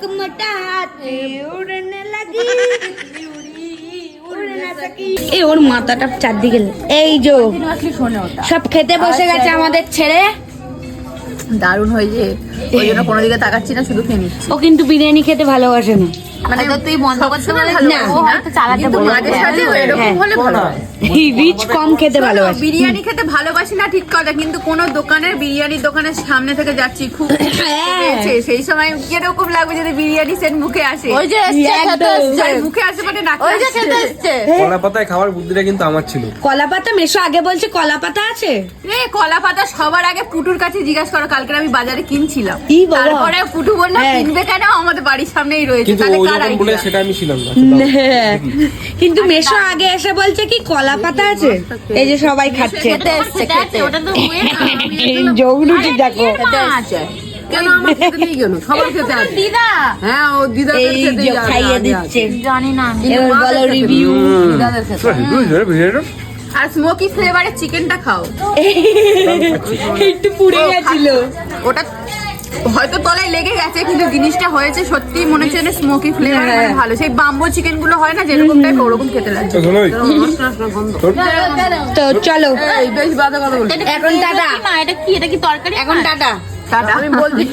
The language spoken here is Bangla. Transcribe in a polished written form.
एक मोटा हाथी उड़ने लगी এই ওর মাথাটা চারদিকে এই যে সব খেতে বসে গেছে আমাদের ছেড়ে দারুণ হয়েছে ওই জন্য কোনো দিকে তাকাচ্ছি না শুধু খেয়ে নিচ্ছি ও কিন্তু বিরিয়ানি খেতে ভালোবাসে না মানে তুই বন্ধ করতে না চালাতে মাঝে সাঝে এরকম হলে ভালো হয় রিচ কম খেতে ভালোবাসে বিরিয়ানি খেতে ভালোবাসি না ঠিক কথা কিন্তু কোন দোকানের বিরিয়ানির দোকানের সামনে থেকে যাচ্ছি খুব পেয়েছে সেই সময় কিরকম লাগবে যদি বিরিয়ানি সেট মুখে আসে ওই যে মুখে আসে মানে নাক ওই যে খেতে এসছে কলা পাতায় খাওয়ার বুদ্ধিটা কিন্তু আমার ছিল। কলা পাতা মেশো আগে বলছে কলা পাতা আছে রে কলা পাতা সবার আগে পুটুর কাছে জিজ্ঞাসা করো কালকে আমি বাজারে কিনছিলাম ই বাবা। তারপরে পুটু বলল কিনবে কেন আমাদের বাড়ির সামনেই রয়েছে কিন্তু তাহলে ও কার যখন বলে idea? সেটা আমি ছিলাম না। কিন্তু মেশো আগে এসে বলছে কি কলা পাতা আছে এই যে সবাই খাচ্ছে খেতে এসছে খেতে ওটা তো হুয়ে না জৌলুটি দেখো কেন আমার খেতে নেই কেন সবার খেতে আছে দিদা হ্যাঁ ও দিদা এই যে খাইয়ে দিচ্ছে জানি না এবার বলো রিভিউ দিদাদের খেতে আর স্মোকি ফ্লেভারের চিকেনটা খাও একটু পুড়ে গেছিল ওটা হয়তো তলায় লেগে গেছে কিন্তু জিনিসটা হয়েছে সত্যি মনে হচ্ছে না স্মোকি ফ্লেভার ভালো সেই বাম্বো চিকেন গুলো হয় না যেরকম টাইপ ওরকম খেতে লাগছে তো চলো এই বেশ বাজে কথা বলছিস এখন টাটা না এটা কি তরকারি এখন টাটা টাটা আমি বলছি